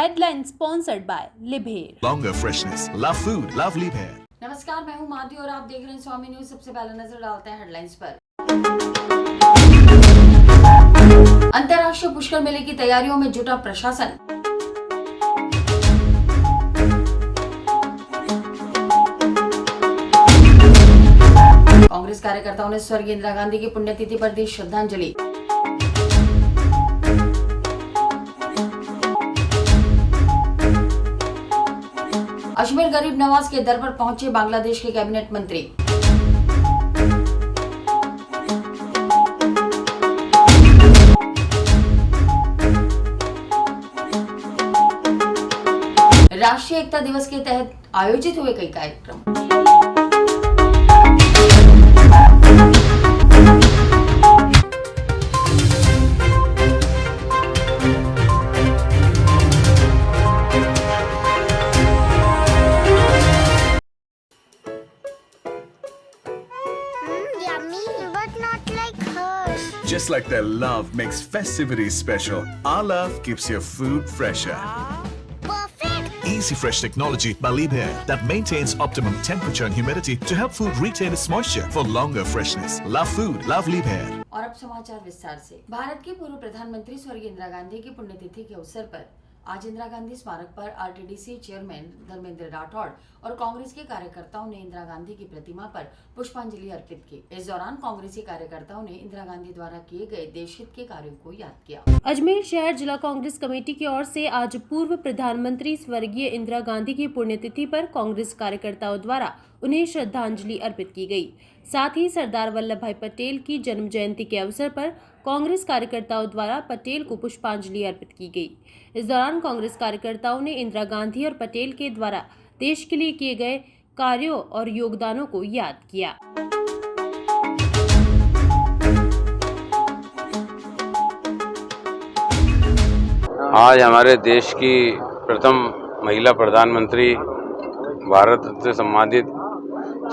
Headline sponsored by लिबहेर। Longer freshness, love food, love Liebherr. नमस्कार, मैं हूं माधवी और आप देख रहे हैं स्वामी न्यूज। सबसे पहले नजर डालते हैं हेडलाइंस पर। अंतर्राष्ट्रीय पुष्कर मेले की तैयारियों में जुटा प्रशासन। कांग्रेस कार्यकर्ताओं ने स्वर्गीय इंदिरा गांधी की पुण्यतिथि पर दी श्रद्धांजलि। अजमेर गरीब नवाज के दर पर पहुंचे बांग्लादेश के कैबिनेट मंत्री। राष्ट्रीय एकता दिवस के तहत आयोजित हुए कई कार्यक्रम। Just like their love makes festivities special, our love keeps your food fresher. Perfect! Easy Fresh technology by Liebherr that maintains optimum temperature and humidity to help food retain its moisture for longer freshness. Love food, love Liebherr. और अब समाचार विस्तार से। भारत के पूर्व प्रधानमंत्री स्वर्गीय इंदिरा गांधी की पुण्यतिथि के अवसर पर आज इंदिरा गांधी स्मारक पर आरटीडीसी चेयरमैन धर्मेंद्र राठौड़ और कांग्रेस के कार्यकर्ताओं ने इंदिरा गांधी की प्रतिमा पर पुष्पांजलि अर्पित की। इस दौरान कांग्रेसी कार्यकर्ताओं ने इंदिरा गांधी द्वारा किए गए देशहित के कार्यों को याद किया। अजमेर शहर जिला कांग्रेस कमेटी की ओर से आज पूर्व प्रधानमंत्री स्वर्गीय इंदिरा गांधी की पुण्यतिथि पर कांग्रेस कार्यकर्ताओं द्वारा उन्हें श्रद्धांजलि अर्पित की गई। साथ ही सरदार वल्लभ भाई पटेल की जन्म जयंती के अवसर पर कांग्रेस कार्यकर्ताओं द्वारा पटेल को पुष्पांजलि अर्पित की गई। इस दौरान कांग्रेस कार्यकर्ताओं ने इंदिरा गांधी और पटेल के द्वारा देश के लिए किए गए कार्यों और योगदानों को याद किया। आज हमारे देश की प्रथम महिला प्रधानमंत्री भारत रत्न से सम्मानित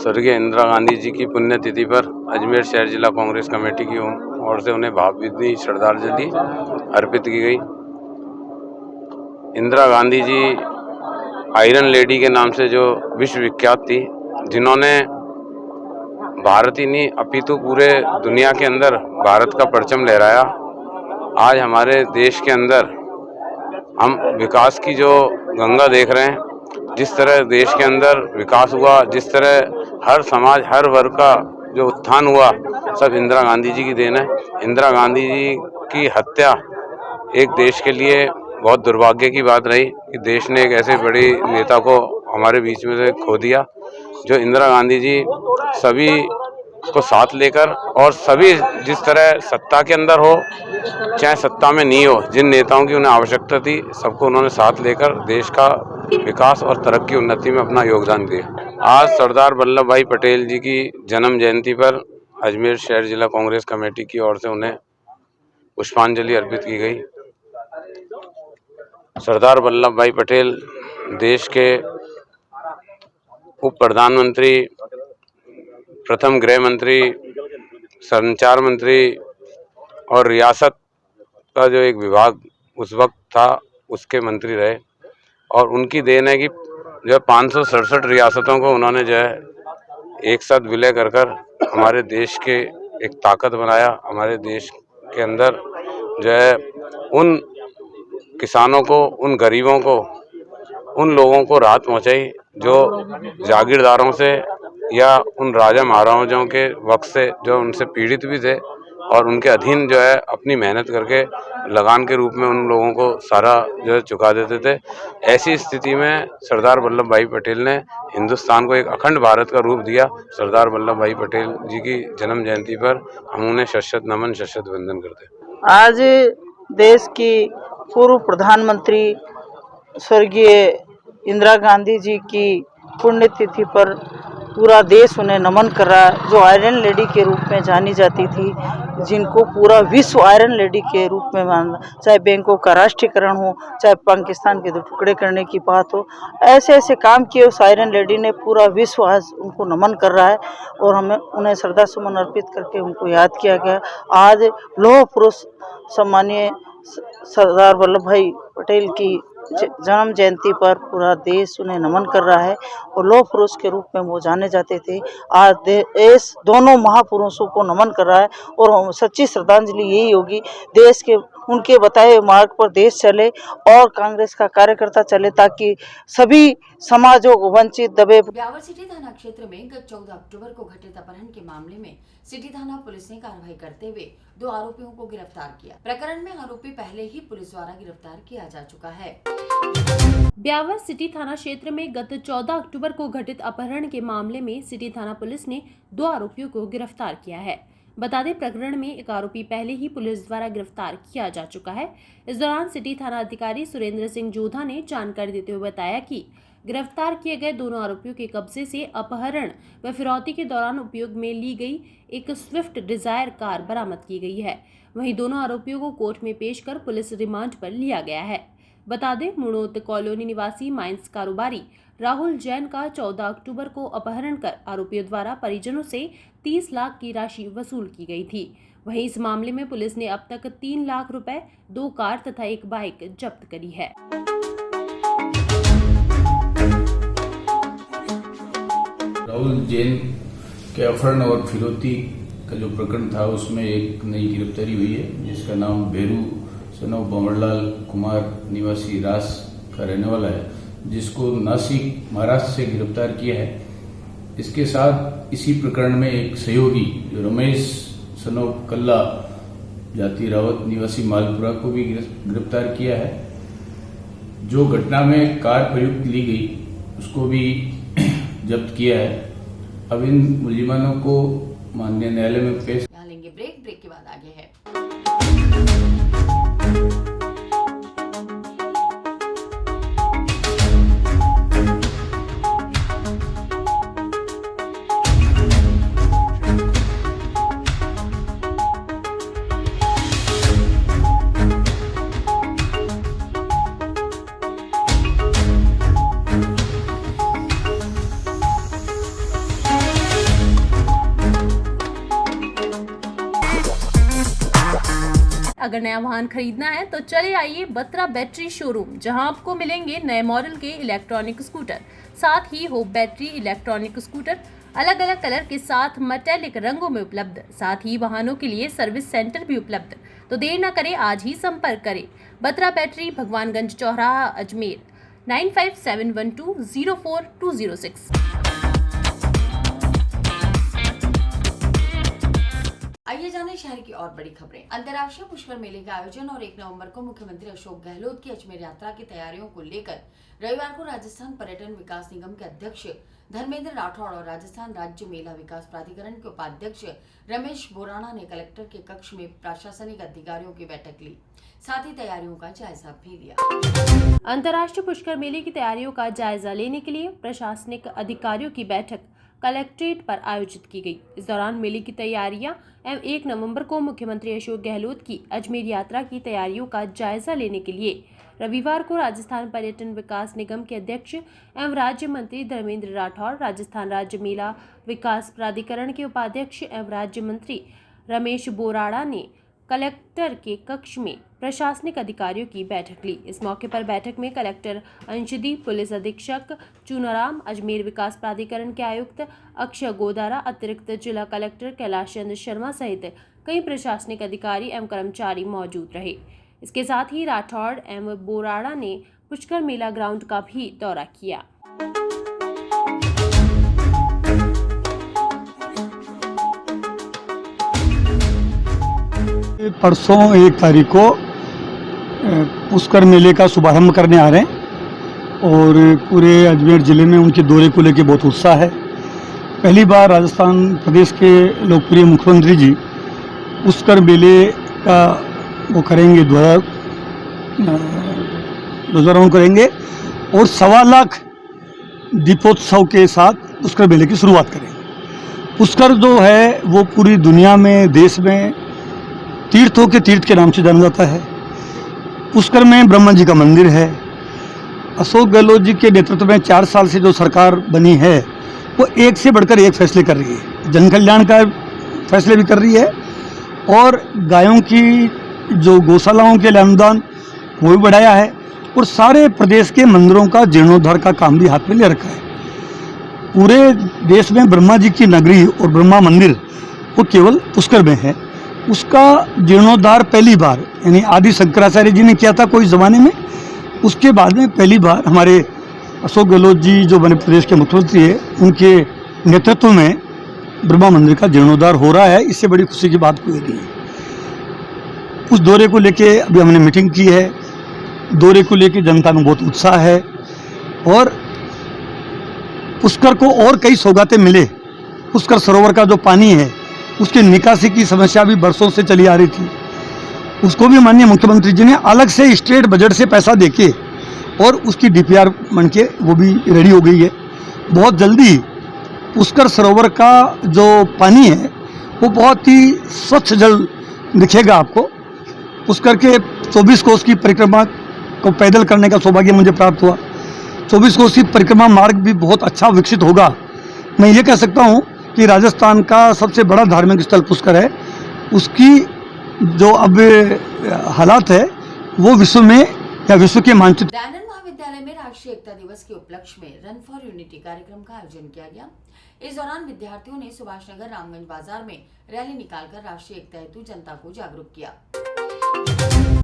स्वर्गीय इंदिरा गांधी जी की पुण्यतिथि पर अजमेर शहर जिला कांग्रेस कमेटी की ओर से उन्हें भावभीनी श्रद्धांजलि अर्पित की गई। इंदिरा गांधी जी आयरन लेडी के नाम से जो विश्व विख्यात थी, जिन्होंने भारत ही नहीं अपितु पूरे दुनिया के अंदर भारत का परचम लहराया। आज हमारे देश के अंदर हम विकास की जो गंगा देख रहे हैं, जिस तरह देश के अंदर विकास हुआ, जिस तरह हर समाज हर वर्ग का जो उत्थान हुआ, सब इंदिरा गांधी जी की देन है। इंदिरा गांधी जी की हत्या एक देश के लिए बहुत दुर्भाग्य की बात रही कि देश ने एक ऐसे बड़ी नेता को हमारे बीच में से खो दिया। जो इंदिरा गांधी जी सभी को साथ लेकर और सभी जिस तरह सत्ता के अंदर हो चाहे सत्ता में नहीं हो, जिन नेताओं की उन्हें आवश्यकता थी, सबको उन्होंने साथ लेकर देश का विकास और तरक्की उन्नति में अपना योगदान दिया। आज सरदार वल्लभ भाई पटेल जी की जन्म जयंती पर अजमेर शहर जिला कांग्रेस कमेटी की ओर से उन्हें पुष्पांजलि अर्पित की गई। सरदार वल्लभ भाई पटेल देश के उप प्रधानमंत्री, प्रथम गृह मंत्री, संचार मंत्री और रियासत का जो एक विभाग उस वक्त था उसके मंत्री रहे। और उनकी देन है कि जो 567 रियासतों को उन्होंने जो है एक साथ विलय कर हमारे देश के एक ताकत बनाया। हमारे देश के अंदर जो है उन किसानों को, उन गरीबों को, उन लोगों को राहत पहुंचाई जो जागीरदारों से या उन राजा महाराजाओं के वक्त से जो उनसे पीड़ित भी थे और उनके अधीन जो है अपनी मेहनत करके लगान के रूप में उन लोगों को सारा जो है चुका देते थे। ऐसी स्थिति में सरदार वल्लभ भाई पटेल ने हिंदुस्तान को एक अखंड भारत का रूप दिया। सरदार वल्लभ भाई पटेल जी की जन्म जयंती पर हम उन्हें शत नमन शत वंदन करते हैं। आज देश की पूर्व प्रधानमंत्री स्वर्गीय इंदिरा गांधी जी की पुण्यतिथि पर पूरा देश उन्हें नमन कर रहा है। जो आयरन लेडी के रूप में जानी जाती थी, जिनको पूरा विश्व आयरन लेडी के रूप में माना, चाहे बैंकों का राष्ट्रीयकरण हो, चाहे पाकिस्तान के 2 टुकड़े करने की बात हो, ऐसे ऐसे काम किए उस आयरन लेडी ने। पूरा विश्व आज उनको नमन कर रहा है और हमें उन्हें श्रद्धा सुमन अर्पित करके उनको याद किया गया। आज लौह पुरुष सम्मानीय सरदार वल्लभ भाई पटेल की जन्म जयंती पर पूरा देश उन्हें नमन कर रहा है और लौह पुरुष के रूप में वो जाने जाते थे। आज देश दोनों महापुरुषों को नमन कर रहा है और सच्ची श्रद्धांजलि यही होगी, देश के उनके बताए मार्ग पर देश चले और कांग्रेस का कार्यकर्ता चले, ताकि सभी समाजों को वंचित दबे। ब्यावर सिटी थाना क्षेत्र में गत 14 अक्टूबर को घटित अपहरण के मामले में सिटी थाना पुलिस ने कार्रवाई करते हुए 2 आरोपियों को गिरफ्तार किया। प्रकरण में आरोपी पहले ही पुलिस द्वारा गिरफ्तार किया जा चुका है। ब्यावर सिटी थाना क्षेत्र में गत 14 अक्टूबर को घटित अपहरण के मामले में सिटी थाना पुलिस ने 2 आरोपियों को गिरफ्तार किया है। बता दें, प्रकरण में एक आरोपी पहले ही पुलिस द्वारा गिरफ्तार किया जा चुका है। इस दौरान सिटी थाना अधिकारी सुरेंद्र सिंह जोधा ने जानकारी देते हुए बताया कि गिरफ्तार किए गए दोनों आरोपियों के कब्जे से अपहरण व फिरौती के दौरान उपयोग में ली गई एक स्विफ्ट डिजायर कार बरामद की गई है। वहीं दोनों आरोपियों को कोर्ट में पेश कर पुलिस रिमांड पर लिया गया है। बता दें, मुड़ोत कॉलोनी निवासी माइंस कारोबारी राहुल जैन का 14 अक्टूबर को अपहरण कर आरोपियों द्वारा परिजनों से 30 लाख की राशि वसूल की गई थी। वहीं इस मामले में पुलिस ने अब तक 3 लाख रुपए, 2 कार तथा 1 बाइक जब्त करी है। राहुल जैन के अपहरण और फिरौती का जो प्रकरण था उसमें एक नई गिरफ्तारी हुई है, जिसका नाम भेरू सनव बंवरलाल कुमार निवासी रास का रहने वाला है, जिसको नासिक महाराष्ट्र से गिरफ्तार किया है। इसके साथ इसी प्रकरण में एक सहयोगी जो रमेश सनव कल्ला जाति रावत निवासी मालपुरा को भी गिरफ्तार किया है। जो घटना में कार प्रयुक्त ली गई उसको भी जब्त किया है। अब इन मुलजिमानों को माननीय न्यायालय में पेश। यहाँ लेंगे ब्रेक के बाद आगे है। अगर नया वाहन खरीदना है तो चले आइए बत्रा बैटरी शोरूम, जहां आपको मिलेंगे नए मॉडल के इलेक्ट्रॉनिक स्कूटर, साथ ही हो बैटरी इलेक्ट्रॉनिक स्कूटर अलग अलग कलर के साथ मेटेलिक रंगों में उपलब्ध। साथ ही वाहनों के लिए सर्विस सेंटर भी उपलब्ध। तो देर न करें, आज ही संपर्क करें। बत्रा बैटरी, भगवानगंज चौराहा, अजमेर 9571204206। आइए जाने शहर की और बड़ी खबरें। अंतर्राष्ट्रीय पुष्कर मेले का आयोजन और 1 नवंबर को मुख्यमंत्री अशोक गहलोत की अजमेर यात्रा की तैयारियों को लेकर रविवार को राजस्थान पर्यटन विकास निगम के अध्यक्ष धर्मेंद्र राठौड़ और राजस्थान राज्य मेला विकास प्राधिकरण के उपाध्यक्ष रमेश बोराणा ने कलेक्टर के कक्ष में प्रशासनिक अधिकारियों की बैठक ली, साथ ही तैयारियों का जायजा भी लिया। अंतर्राष्ट्रीय पुष्कर मेले की तैयारियों का जायजा लेने के लिए प्रशासनिक अधिकारियों की बैठक कलेक्ट्रेट पर आयोजित की गई। इस दौरान मेले की तैयारियां एवं 1 नवंबर को मुख्यमंत्री अशोक गहलोत की अजमेर यात्रा की तैयारियों का जायजा लेने के लिए रविवार को राजस्थान पर्यटन विकास निगम के अध्यक्ष एवं राज्य मंत्री धर्मेंद्र राठौड़, राजस्थान राज्य मेला विकास प्राधिकरण के उपाध्यक्ष एवं राज्य मंत्री रमेश बोराड़ा ने कलेक्टर के कक्ष में प्रशासनिक अधिकारियों की बैठक ली। इस मौके पर बैठक में कलेक्टर अंशदीप, पुलिस अधीक्षक चूनाराम, अजमेर विकास प्राधिकरण के आयुक्त अक्षय गोदारा, अतिरिक्त जिला कलेक्टर कैलाश चंद्र शर्मा सहित कई प्रशासनिक अधिकारी एवं कर्मचारी मौजूद रहे। इसके साथ ही राठौड़ एवं बोराड़ा ने पुष्कर मेला ग्राउंड का भी दौरा किया। परसों 1 तारीख को पुष्कर मेले का शुभारंभ करने आ रहे हैं और पूरे अजमेर ज़िले में उनके दौरे को लेकर बहुत उत्साह है। पहली बार राजस्थान प्रदेश के लोकप्रिय मुख्यमंत्री जी पुष्कर मेले का वो करेंगे, ध्वजारोहण करेंगे और 1.25 लाख दीपोत्सव के साथ पुष्कर मेले की शुरुआत करेंगे। पुष्कर जो है वो पूरी दुनिया में, देश में तीर्थों के तीर्थ के नाम से जाना जाता है। पुष्कर में ब्रह्मा जी का मंदिर है। अशोक गहलोत जी के नेतृत्व में 4 साल से जो सरकार बनी है वो एक से बढ़कर एक फैसले कर रही है। जन कल्याण का फैसले भी कर रही है और गायों की जो गौशालाओं के लिए अनुदान वो भी बढ़ाया है और सारे प्रदेश के मंदिरों का जीर्णोद्धार का काम भी हाथ में ले रखा है। पूरे देश में ब्रह्मा जी की नगरी और ब्रह्मा मंदिर वो केवल पुष्कर में है। उसका जीर्णोद्धार पहली बार यानी आदि शंकराचार्य जी ने किया था कोई ज़माने में। उसके बाद में पहली बार हमारे अशोक गहलोत जी जो बने प्रदेश के मुख्यमंत्री है, उनके नेतृत्व में ब्रह्मा मंदिर का जीर्णोद्धार हो रहा है। इससे बड़ी खुशी की बात कोई नहीं है। उस दौरे को लेके अभी हमने मीटिंग की है। दौरे को लेके जनता में बहुत उत्साह है और पुष्कर को और कई सौगातें मिले। पुष्कर सरोवर का जो पानी है उसके निकासी की समस्या भी बरसों से चली आ रही थी। उसको भी माननीय मुख्यमंत्री जी ने अलग से स्टेट बजट से पैसा देके और उसकी डीपीआर बन के वो भी रेडी हो गई है। बहुत जल्दी पुष्कर सरोवर का जो पानी है वो बहुत ही स्वच्छ जल दिखेगा आपको। पुष्कर के 24 कोस की परिक्रमा को पैदल करने का सौभाग्य मुझे प्राप्त हुआ। 24 कोस की परिक्रमा मार्ग भी बहुत अच्छा विकसित होगा। मैं ये कह सकता हूँ कि राजस्थान का सबसे बड़ा धार्मिक स्थल पुष्कर है। उसकी जो अब हालात है वो विश्व में या विश्व के मानचित्र। दयानंद महाविद्यालय में राष्ट्रीय एकता दिवस के उपलक्ष्य में रन फॉर यूनिटी कार्यक्रम का आयोजन किया गया। इस दौरान विद्यार्थियों ने सुभाष नगर रामगंज बाजार में रैली निकालकर राष्ट्रीय एकता हेतु जनता को जागरूक किया।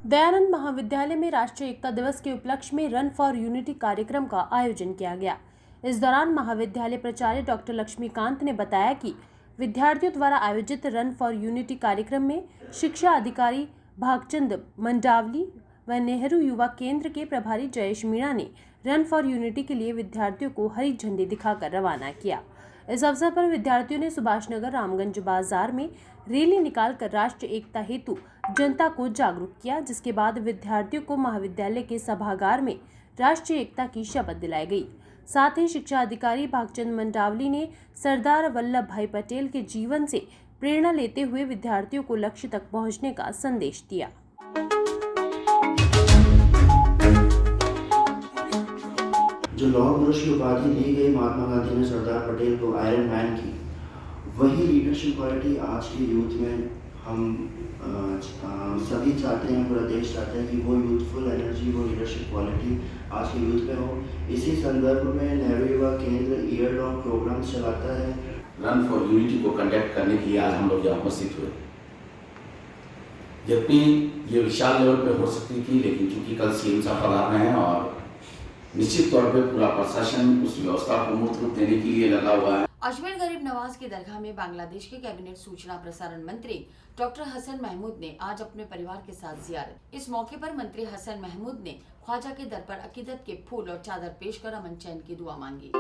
दयानंद महाविद्यालय में राष्ट्रीय एकता दिवस के उपलक्ष्य में रन फॉर यूनिटी कार्यक्रम का आयोजन किया गया। इस दौरान महाविद्यालय प्राचार्य डॉक्टर लक्ष्मीकांत ने बताया कि विद्यार्थियों द्वारा आयोजित रन फॉर यूनिटी कार्यक्रम में शिक्षा अधिकारी भागचंद मंडावली व नेहरू युवा केंद्र के प्रभारी जयेश मीणा ने रन फॉर यूनिटी के लिए विद्यार्थियों को हरी झंडी दिखाकर रवाना किया। इस अवसर पर विद्यार्थियों ने सुभाष नगर रामगंज बाजार में रैली निकालकर राष्ट्रीय एकता हेतु जनता को जागरूक किया, जिसके बाद विद्यार्थियों को महाविद्यालय के सभागार में राष्ट्रीय एकता की शपथ दिलाई गई। साथ ही शिक्षा अधिकारी भागचंद मंडावली ने सरदार वल्लभ भाई पटेल के जीवन से प्रेरणा लेते हुए विद्यार्थियों को लक्ष्य तक पहुंचने का संदेश दिया। जो लौह पुरुष की उपाधि दी गई महात्मा गांधी ने सरदार पटेल को आयरन मैन की, वही लीडरशिप क्वालिटी आज के यूथ में हम सभी चाहते हैं, पूरा देश चाहता है कि वो यूथफुल एनर्जी, वो लीडरशिप क्वालिटी आज के यूथ में हो। इसी संदर्भ में नेहरू युवा केंद्र ईयर लॉन्ग प्रोग्राम चलाता है। रन फॉर यूनिटी को कंडक्ट करने के लिए आज हम लोग यहाँ उपस्थित हुए। जबकि ये विशाल लेवल पे हो सकती थी, लेकिन चूंकि कल सीएम साहब पधार रहे हैं और निश्चित तौर पे पूरा प्रशासन उस व्यवस्था को मूर्त रूप देने के लिए लगा हुआ है। अजमेर गरीब नवाज की दरगाह में बांग्लादेश के कैबिनेट सूचना प्रसारण मंत्री डॉक्टर हसन महमूद ने आज अपने परिवार के साथ जियारत। इस मौके पर मंत्री हसन महमूद ने ख्वाजा के दर पर अकीदत के फूल और चादर पेश कर अमन चैन की दुआ मांगी।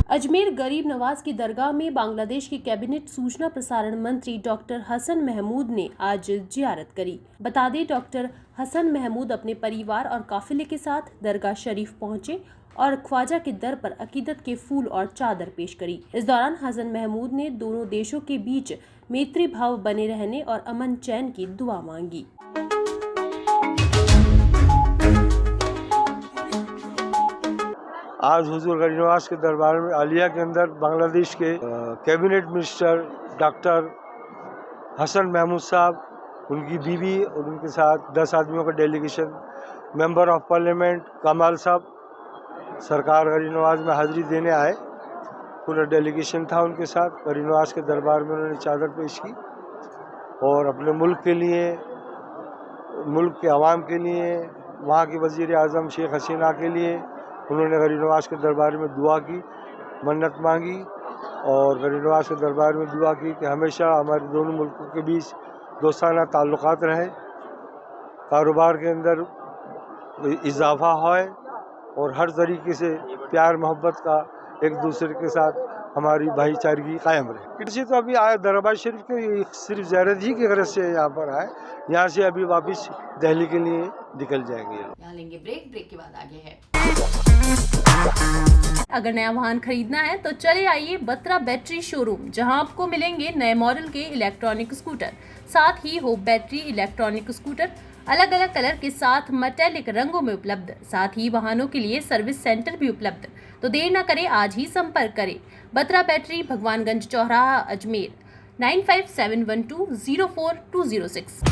अजमेर गरीब नवाज की दरगाह में बांग्लादेश के कैबिनेट सूचना प्रसारण मंत्री डॉक्टर हसन महमूद ने आज जियारत करी। बता दें, डॉक्टर हसन महमूद अपने परिवार और काफिले के साथ दरगाह शरीफ पहुंचे और ख्वाजा के दर पर अकीदत के फूल और चादर पेश करी। इस दौरान हसन महमूद ने दोनों देशों के बीच मैत्री भाव बने रहने और अमन चैन की दुआ मांगी। आज हुजूर गरीब नवाज के दरबार में आलिया के अंदर बांग्लादेश के cabinet minister doctor Hasan Mahmood साहब, उनकी बीवी और उनके साथ 10 आदमियों का डेलीगेशन, मेंबर ऑफ पार्लियामेंट कमाल साहब सरकार गरीब नवाज में हाजिरी देने आए। पूरा डेलीगेशन था उनके साथ। गरीब नवाज के दरबार में उन्होंने चादर पेश की और अपने मुल्क के लिए, मुल्क के अवाम के लिए, वहाँ की वज़ीर आज़म शेख हसीना के लिए उन्होंने गरीब नवाज के दरबार में दुआ की, मन्नत मांगी और गरीब नवाज के दरबार में दुआ की कि हमेशा हमारे दोनों मुल्कों के बीच दोस्ताना ताल्लुकात रहे, कारोबार के अंदर इजाफा होए और हर तरीके से प्यार मोहब्बत का एक दूसरे के साथ हमारी भाईचारगी कायम रहे। किसी तो अभी आया दरबार शरीफ के सिर्फ ज़ियारत ही की गरज से यहाँ पर आए, यहाँ से अभी वापस दिल्ली के लिए निकल जाएंगे। यहाँ लेंगे ब्रेक के बाद आगे है। अगर नया वाहन खरीदना है तो चले आइए बत्रा बैटरी शोरूम, जहां आपको मिलेंगे नए मॉडल के इलेक्ट्रॉनिक स्कूटर, साथ ही हो बैटरी इलेक्ट्रॉनिक स्कूटर अलग अलग कलर के साथ मेटेलिक रंगों में उपलब्ध। साथ ही वाहनों के लिए सर्विस सेंटर भी उपलब्ध। तो देर न करें, आज ही संपर्क करें। बत्रा बैटरी, भगवानगंज चौराहा, Ajmer 9571204206।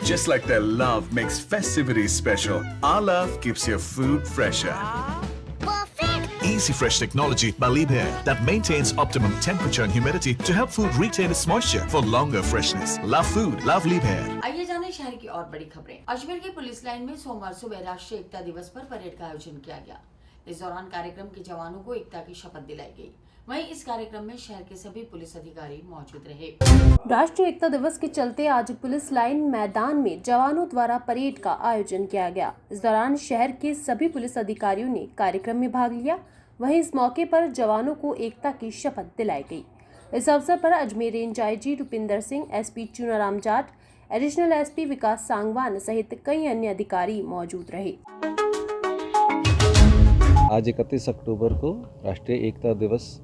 Just like their love makes festivities special, our love keeps your food fresher. Perfect. Easy Fresh technology by Liebherr that maintains optimum temperature and humidity to help food retain its moisture for longer freshness. Love food, love Liebherr. आइए जाने शहर की और बड़ी खबरें। अजमेर के police line में सोमवार सुबह राष्ट्रीय एकता दिवस पर परेड का आयोजन किया गया। इस दौरान कार्यक्रम के जवानों को एकता की शपथ दिलाई गई। वहीं इस कार्यक्रम में शहर के सभी पुलिस अधिकारी मौजूद रहे। राष्ट्रीय एकता दिवस के चलते आज पुलिस लाइन मैदान में जवानों द्वारा परेड का आयोजन किया गया। इस दौरान शहर के सभी पुलिस अधिकारियों ने कार्यक्रम में भाग लिया। वहीं इस मौके पर जवानों को एकता की शपथ दिलाई गई। इस अवसर पर Ajmer range IG Rupinder Singh, SP Chunaram Jat, additional SP Vikas Sangwan सहित कई अन्य अधिकारी मौजूद रहे। आज 31 अक्टूबर को राष्ट्रीय एकता दिवस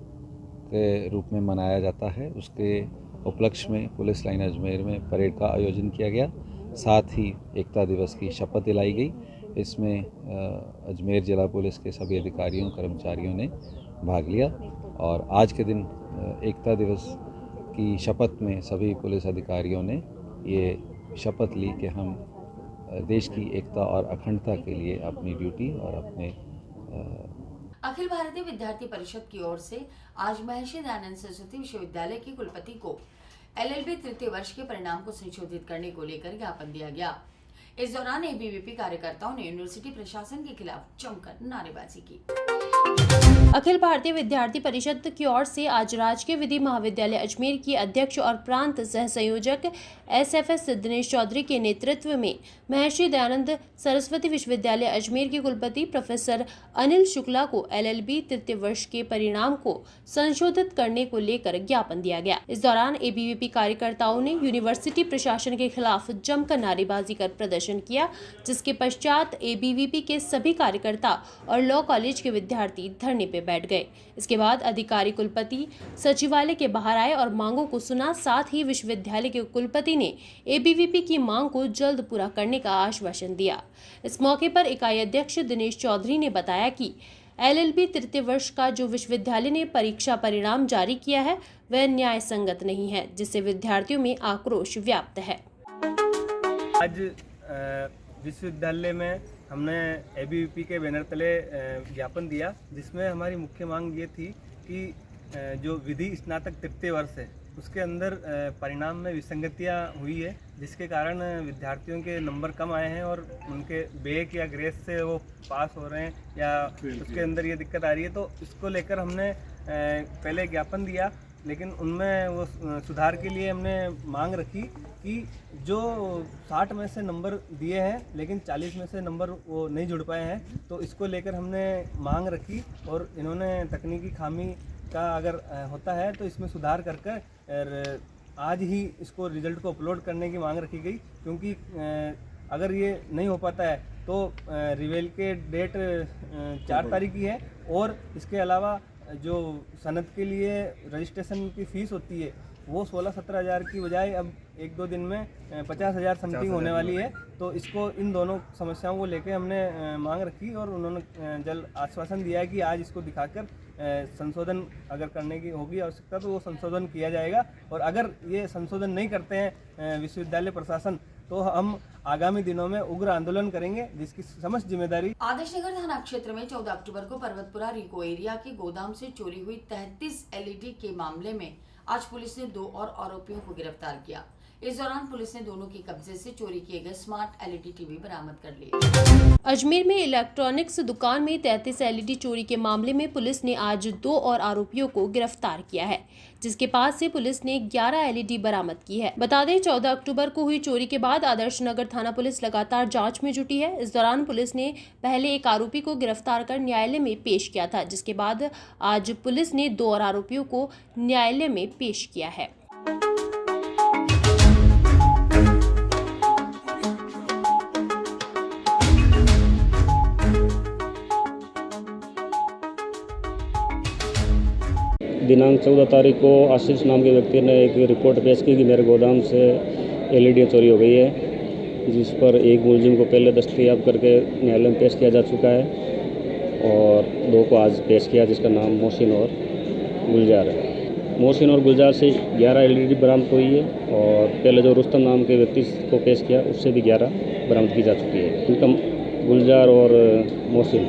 के रूप में मनाया जाता है। उसके उपलक्ष्य में पुलिस लाइन अजमेर में परेड का आयोजन किया गया। साथ ही एकता दिवस की शपथ दिलाई गई। इसमें अजमेर जिला पुलिस के सभी अधिकारियों कर्मचारियों ने भाग लिया और आज के दिन एकता दिवस की शपथ में सभी पुलिस अधिकारियों ने ये शपथ ली कि हम देश की एकता और अखंडता के लिए अपनी ड्यूटी और अपने अखिल भारतीय विद्यार्थी परिषद की ओर से आज महर्षि दयानंद सरस्वती विश्वविद्यालय के कुलपति को LLB तृतीय वर्ष के परिणाम को संशोधित करने को लेकर ज्ञापन दिया गया। इस दौरान ABVP कार्यकर्ताओं ने यूनिवर्सिटी प्रशासन के खिलाफ जमकर नारेबाजी की। अखिल भारतीय विद्यार्थी परिषद की ओर से आज राजकीय विधि महाविद्यालय अजमेर की अध्यक्ष और प्रांत सह संयोजक SFS दिनेश चौधरी के नेतृत्व में महर्षि दयानंद सरस्वती विश्वविद्यालय अजमेर के कुलपति प्रोफेसर अनिल शुक्ला को LLB तृतीय वर्ष के परिणाम को संशोधित करने को लेकर ज्ञापन दिया गया। इस दौरान ABVP कार्यकर्ताओं ने यूनिवर्सिटी प्रशासन के खिलाफ जमकर नारेबाजी कर प्रदर्शन किया, जिसके पश्चात ABVP के सभी कार्यकर्ता और लॉ कॉलेज के विद्यार्थी धरने पे बैठ गए। इसके बाद अधिकारी कुलपति सचिवालय के बाहर आए और मांगों को सुना। साथ ही विश्वविद्यालय के कुलपति ने ABVP की मांग को जल्द पूरा करने का आश्वासन दिया। इस मौके पर इकाई अध्यक्ष दिनेश चौधरी ने बताया कि LLB तृतीय वर्ष का जो विश्वविद्यालय ने परीक्षा परिणाम जारी किया है वह न्याय संगत नहीं है, जिससे विद्यार्थियों में आक्रोश व्याप्त है। आज विश्वविद्यालय में हमने ABVP के बैनर तले ज्ञापन दिया, जिसमें हमारी मुख्य मांग ये थी कि जो विधि स्नातक तृतीय वर्ष है उसके अंदर परिणाम में विसंगतियाँ हुई है, जिसके कारण विद्यार्थियों के नंबर कम आए हैं और उनके बैक या ग्रेस से वो पास हो रहे हैं या उसके अंदर ये दिक्कत आ रही है। तो इसको लेकर हमने पहले ज्ञापन दिया, लेकिन उनमें वो सुधार के लिए हमने मांग रखी कि जो 60 में से नंबर दिए हैं लेकिन 40 में से नंबर वो नहीं जुड़ पाए हैं, तो इसको लेकर हमने मांग रखी और इन्होंने तकनीकी खामी का अगर होता है तो इसमें सुधार कर आज ही इसको रिजल्ट को अपलोड करने की मांग रखी गई, क्योंकि अगर ये नहीं हो पाता है तो रिवेल के डेट 4 तारीख की है और इसके अलावा जो सनद के लिए रजिस्ट्रेशन की फ़ीस होती है वो 16-17 हज़ार की बजाय अब 1-2 दिन में 50,000 समथिंग होने वाली है। तो इसको इन दोनों समस्याओं को लेकर हमने मांग रखी और उन्होंने जल्द आश्वासन दिया है कि आज इसको दिखाकर संशोधन अगर करने की होगी आवश्यकता तो वो संशोधन किया जाएगा, और अगर ये संशोधन नहीं करते हैं विश्वविद्यालय प्रशासन तो हम आगामी दिनों में उग्र आंदोलन करेंगे, जिसकी समस्त जिम्मेदारी। आदर्श नगर थाना क्षेत्र में 14 अक्टूबर को पर्वतपुरा रिको एरिया के गोदाम से चोरी हुई 33 LED के मामले में आज पुलिस ने 2 और आरोपियों को गिरफ्तार किया। इस दौरान पुलिस ने दोनों के कब्जे से चोरी किए गए स्मार्ट LED टीवी बरामद कर लिए। अजमेर में इलेक्ट्रॉनिक्स दुकान में 33 LED चोरी के मामले में पुलिस ने आज 2 और आरोपियों को गिरफ्तार किया है, जिसके पास से पुलिस ने 11 LED बरामद की है। बता दें 14 अक्टूबर को हुई चोरी के बाद आदर्श नगर थाना पुलिस लगातार जांच में जुटी है। इस दौरान पुलिस ने पहले एक आरोपी को गिरफ्तार कर न्यायालय में पेश किया था, जिसके बाद आज पुलिस ने 2 और आरोपियों को न्यायालय में पेश किया है। दिनांक 14 तारीख को आशीष नाम के व्यक्ति ने एक रिपोर्ट पेश की कि मेरे गोदाम से LED चोरी हो गई है, जिस पर एक मुलजिम को पहले दस्तयाब करके न्यायालय में पेश किया जा चुका है और 2 को आज पेश किया, जिसका नाम मोहसिन और गुलजार है। मोहसिन और गुलजार से 11 एलईडी बरामद हुई है और पहले जो रुस्तम नाम के व्यक्ति को पेश किया उससे भी 11 बरामद की जा चुकी है। इनका गुलजार और मोहसिन,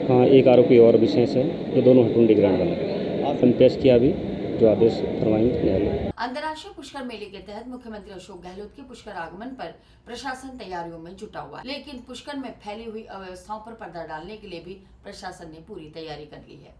हाँ, एक आरोपी और विशेष है, ये दोनों हटुंडी ग्रांड वाले हम पेश किया अभी, जो आदेश फरमाएंगे न्यायालय। अंतर्राष्ट्रीय पुष्कर मेले के तहत मुख्यमंत्री अशोक गहलोत के पुष्कर आगमन पर प्रशासन तैयारियों में जुटा हुआ है, लेकिन पुष्कर में फैली हुई अव्यवस्थाओं पर पर्दा डालने के लिए भी प्रशासन ने पूरी तैयारी कर ली है,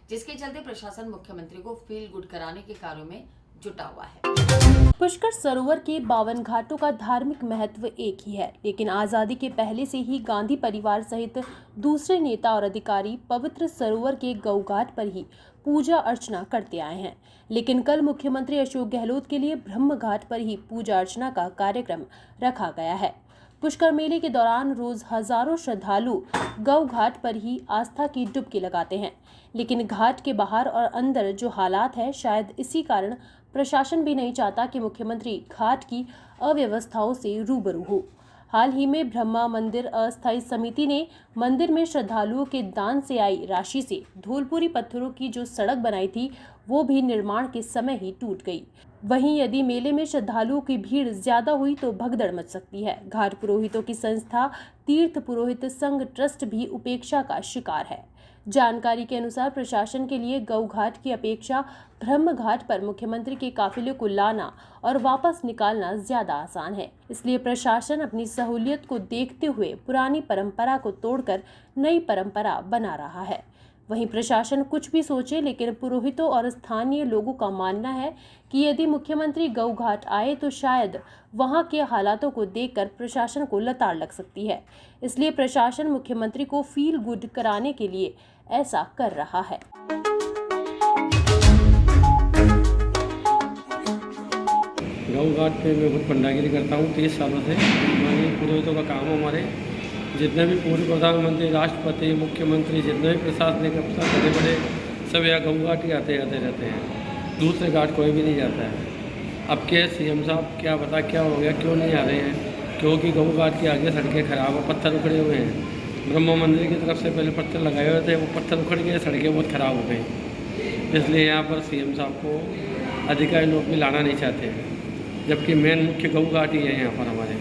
जिसके चलते प्रशासन मुख्यमंत्री को फील गुड कराने के कार्यों में जुटा हुआ है। पुष्कर सरोवर के 52 घाटों का धार्मिक महत्व एक ही है, लेकिन आज़ादी के पहले से ही गांधी परिवार सहित दूसरे नेता और अधिकारी पवित्र सरोवर के गौ घाट पर ही पूजा अर्चना करते आए हैं। लेकिन कल मुख्यमंत्री अशोक गहलोत के लिए ब्रह्म घाट पर ही पूजा अर्चना का कार्यक्रम रखा गया है। पुष्कर मेले के दौरान रोज हजारों श्रद्धालु गौ घाट पर ही आस्था की डुबकी लगाते हैं, लेकिन घाट के बाहर और अंदर जो हालात है, शायद इसी कारण प्रशासन भी नहीं चाहता कि मुख्यमंत्री घाट की अव्यवस्थाओं से रूबरू हो। हाल ही में ब्रह्मा मंदिर अस्थायी समिति ने मंदिर में श्रद्धालुओं के दान से आई राशि से धूलपुरी पत्थरों की जो सड़क बनाई थी, वो भी निर्माण के समय ही टूट गई। वहीं यदि मेले में श्रद्धालुओं की भीड़ ज्यादा हुई तो भगदड़ मच सकती है। घाट पुरोहितों की संस्था तीर्थ पुरोहित संघ ट्रस्ट भी उपेक्षा का शिकार है। जानकारी के अनुसार प्रशासन के लिए गौ घाट की अपेक्षा ब्रह्म घाट पर मुख्यमंत्री के काफिले को लाना और वापस निकालना ज्यादा आसान है। इसलिए प्रशासन अपनी सहूलियत को देखते हुए पुरानी परंपरा को तोड़कर नई परंपरा बना रहा है। वहीं प्रशासन कुछ भी सोचे, लेकिन पुरोहितों और स्थानीय लोगों का मानना है कि यदि मुख्यमंत्री गौ घाट आए तो शायद वहां के हालातों को देखकर प्रशासन को लताड़ लग सकती है। इसलिए प्रशासन मुख्यमंत्री को फील गुड कराने के लिए ऐसा कर रहा है। गौ घाट पे मैं खुद पंडागिरी करता हूँ 30 सालों से। पुरोहितों का काम हमारे जितने भी पूर्व प्रधानमंत्री, राष्ट्रपति, मुख्यमंत्री, जितने भी प्रशासनिक अफसर बड़े बड़े सब यहाँ गौ घाट ही आते रहते हैं। दूसरे घाट कोई भी नहीं जाता है। अब के सीएम साहब क्या पता क्या हो गया, क्यों नहीं आ रहे हैं? क्योंकि गौ घाट के आगे सड़कें खराब है, पत्थर उखड़े हुए हैं। ब्रह्मा मंदिर की तरफ से पहले पत्थर लगाए हुए थे, वो पत्थर उखड़ गए, सड़कें बहुत ख़राब हो गई। इसलिए यहाँ पर सीएम साहब को अधिकारी लोग भी लाना नहीं चाहते हैं, जबकि मेन मुख्य गौ घाट ही है यहाँ पर हमारे।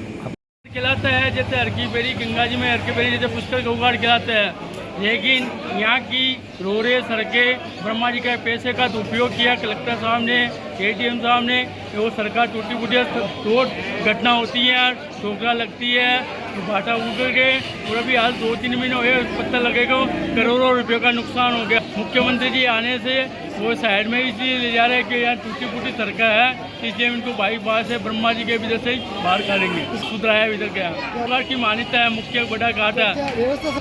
खिलाता है जैसे हरकी बेरी, गंगा जी में हरकी बेरी जैसे पुष्कर गौ घाट खिलाते हैं, लेकिन यहाँ की रोडें, सड़कें ब्रह्मा जी के पैसे का उपयोग किया कलेक्टर साहब ने, एडीएम साहब ने। वो सरकार टूटी फूटी रोड घटना होती है, ठोकरा लगती है, भाटा उगड़ गए और अभी हाल 2-3 महीने हो गए, पत्थर लगेगा, करोड़ों रुपये का नुकसान हो गया। मुख्यमंत्री जी आने से वो साइड में इसलिए ले जा रहे हैं कि यहाँ टूटी फूटी सड़कें है, इसलिए उनको बाईपास से ब्रह्मा जी के इधर से बाहर काटेंगे। सुधराया इधर गया। गौ घाट की मान्यता है, मुख्य बड़ा घाट है, तो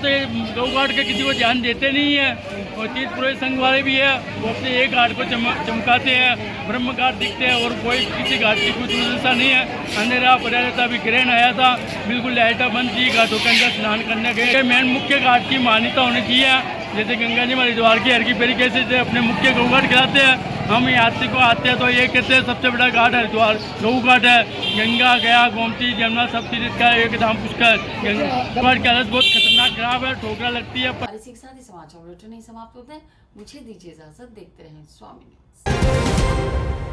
गौ घाट के किसी को ध्यान देते नहीं है। और तीर्थ पुरोहित संघ वाले भी है, वो अपने एक घाट को चमकाते हैं, ब्रह्म घाट दिखते हैं और कोई किसी घाट की कुछ व्यवस्था नहीं है। अंधेरा पड़ा रहता, अभी ग्रहण आया था, बिल्कुल लाइटें बंद थी, घाटों के अंदर स्नान करने गए। मेन मुख्य घाट की मान्यता होनी चाहिए, जैसे गंगा जी में हरिद्वार की हरकी पेरी कैसे अपने मुख्य गौ घाट खिलाते हैं। हम यात्री को आते हैं तो ये कहते हैं सबसे बड़ा घाट हरिद्वार गौ घाट है। गंगा, गया, गोमती, जमुना सब तीर्थ का एक धाम पुष्कर। गंगा घाट की हालत बहुत खतरनाक खराब है, ठोकरा लगती है। इसी के साथ ही समाचार बुलेटिन नहीं समाप्त होते हैं। मुझे दीजिए इजाजत, देखते रहें स्वामी न्यूज़।